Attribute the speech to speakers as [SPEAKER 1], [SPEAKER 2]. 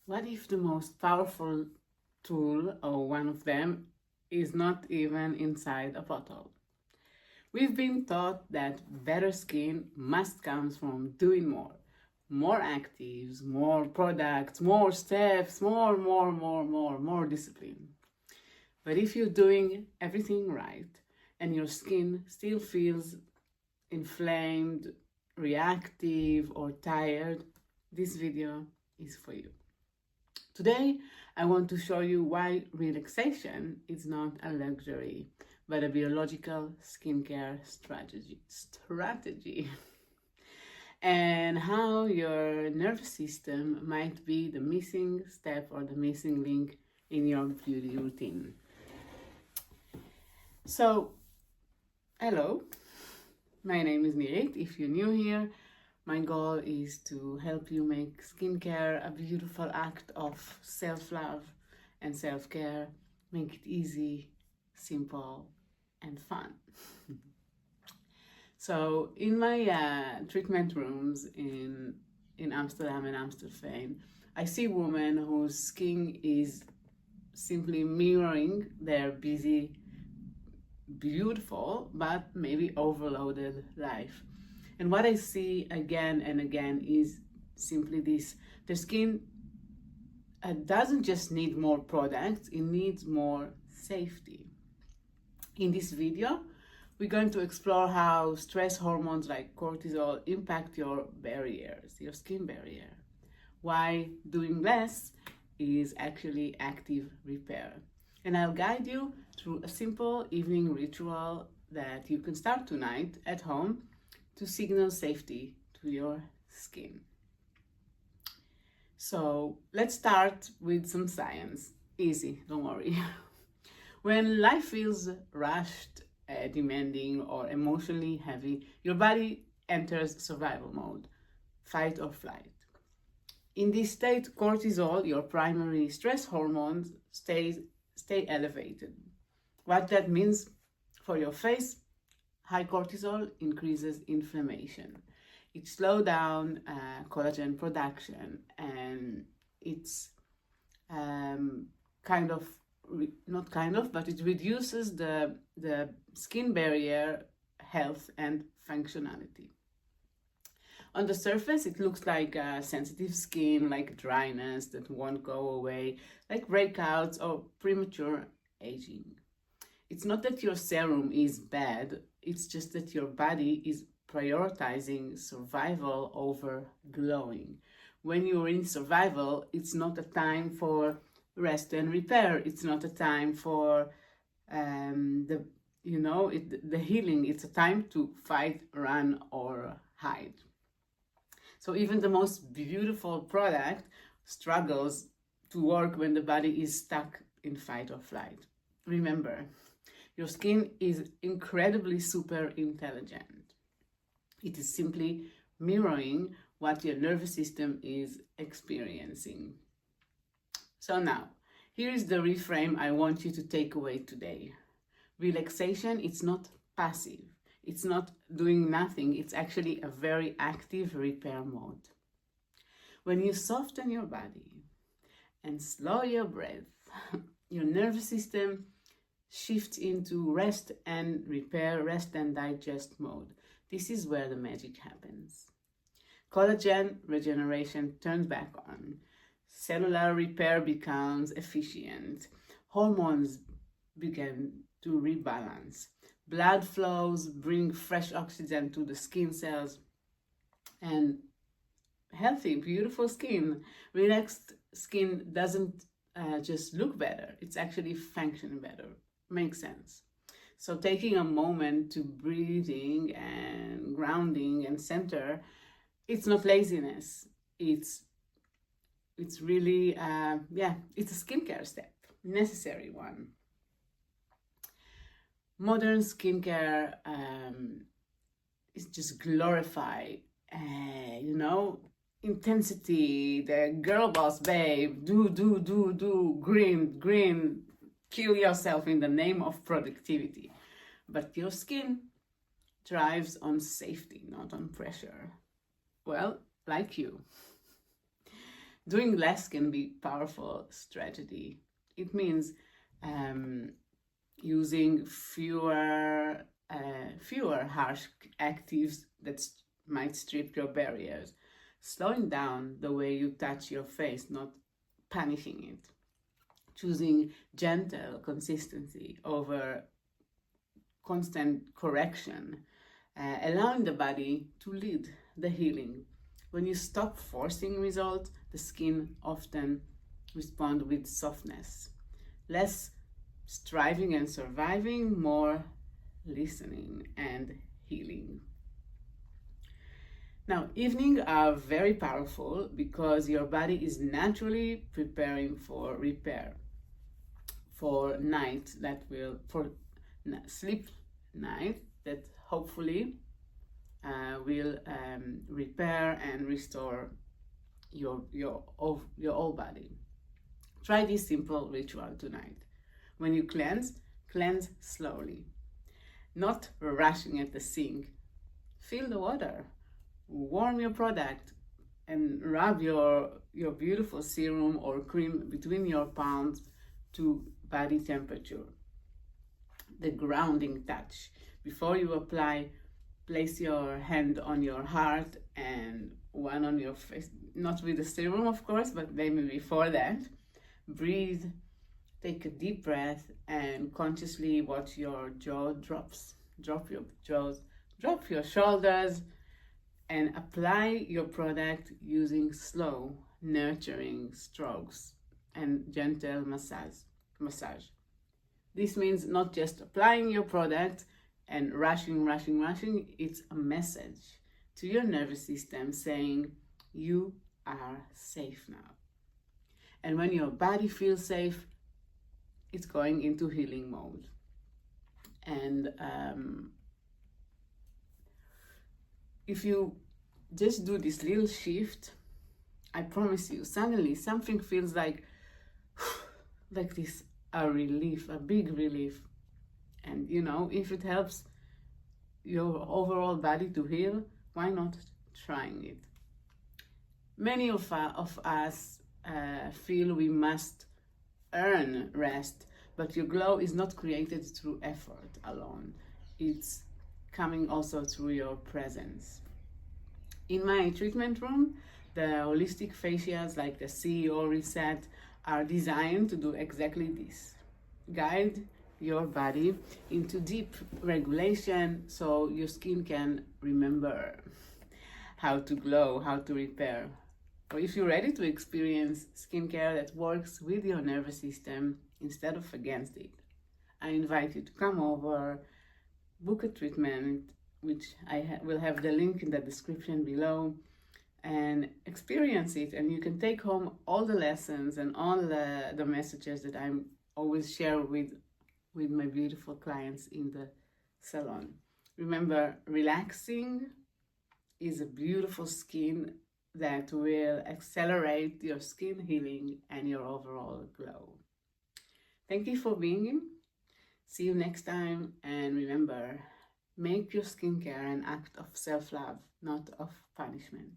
[SPEAKER 1] What if the most powerful tool, or one of them, is not even inside a bottle? We've been taught that better skin must come from doing more. More actives, more products, more steps, more discipline. But if you're doing everything right and your skin still feels inflamed, reactive, or tired, this video is for you. Today, I want to show you why relaxation is not a luxury, but a biological skincare strategy. And how your nervous system might be the missing step or the missing link in your beauty routine. So, hello, my name is Nirit. If you're new here, my goal is to help you make skincare a beautiful act of self-love and self-care. Make it easy, simple, and fun. So in my treatment rooms in Amsterdam and Amstelveen, I see women whose skin is simply mirroring their busy, beautiful, but maybe overloaded life. And what I see again and again is simply this: the skin doesn't just need more products, it needs more safety. In this video, we're going to explore how stress hormones like cortisol impact your barriers, your skin barrier. Why doing less is actually active repair. And I'll guide you through a simple evening ritual that you can start tonight at home to signal safety to your skin. So let's start with some science. Easy, don't worry. When life feels rushed, demanding, or emotionally heavy, your body enters survival mode, fight or flight. In this state, cortisol, your primary stress hormone, stay elevated. What that means for your face: high cortisol increases inflammation. It slows down collagen production, and it's but it reduces the skin barrier health and functionality. On the surface, it looks like sensitive skin, like dryness that won't go away, like breakouts or premature aging. It's not that your serum is bad, it's just that your body is prioritizing survival over glowing. When you're in survival, it's not a time for rest and repair. It's not a time for the healing. It's a time to fight, run, or hide. So even the most beautiful product struggles to work when the body is stuck in fight or flight. Remember, your skin is incredibly super intelligent. It is simply mirroring what your nervous system is experiencing. So now, here is the reframe I want you to take away today. Relaxation, it's not passive. It's not doing nothing. It's actually a very active repair mode. When you soften your body and slow your breath, your nervous system shifts into rest and repair, rest and digest mode. This is where the magic happens. Collagen regeneration turns back on. Cellular repair becomes efficient. Hormones begin to rebalance. Blood flows bring fresh oxygen to the skin cells, and healthy, beautiful skin, relaxed skin doesn't just look better, it's actually functioning better. Makes sense. So taking a moment to breathing and grounding and center, it's not laziness. It's really, it's a skincare step, necessary one. Modern skincare is just glorify, intensity, the girl boss babe, do, green, kill yourself in the name of productivity. But your skin thrives on safety, not on pressure. Well, like you. Doing less can be powerful strategy. It means using fewer harsh actives that might strip your barriers, slowing down the way you touch your face, not punishing it, choosing gentle consistency over constant correction, allowing the body to lead the healing. When you stop forcing results, the skin often responds with softness. Less striving and surviving, more listening and healing. Now, evenings are very powerful because your body is naturally preparing for repair, for sleep night that hopefully will repair and restore your whole body. Try this simple ritual tonight. When you cleanse slowly, not rushing at the sink. Fill the water, warm your product, and rub your beautiful serum or cream between your palms to body temperature. The grounding touch. Before you apply, place your hand on your heart and one on your face, not with the serum of course, but maybe before that. Breathe, take a deep breath, and consciously watch your jaw drops. Drop your jaws, drop your shoulders, and apply your product using slow, nurturing strokes and gentle massage. This means not just applying your product and rushing. It's a message to your nervous system saying you are safe now. And when your body feels safe, it's going into healing mode. And if you just do this little shift, I promise you, suddenly something feels like this, a relief, a big relief. And if it helps your overall body to heal, why not trying it? Many of us feel we must earn rest, but your glow is not created through effort alone. It's coming also through your presence. In my treatment room, the holistic facials like the CEO Reset are designed to do exactly this. Guide your body into deep regulation so your skin can remember how to glow, how to repair. Or if you're ready to experience skincare that works with your nervous system instead of against it, I invite you to come over, book a treatment, which I will have the link in the description below, and experience it. And you can take home all the lessons and all the messages that I always share with my beautiful clients in the salon. Remember, relaxing is a beautiful skin that will accelerate your skin healing and your overall glow. Thank you for being here. See you next time, and remember, make your skincare an act of self-love, not of punishment.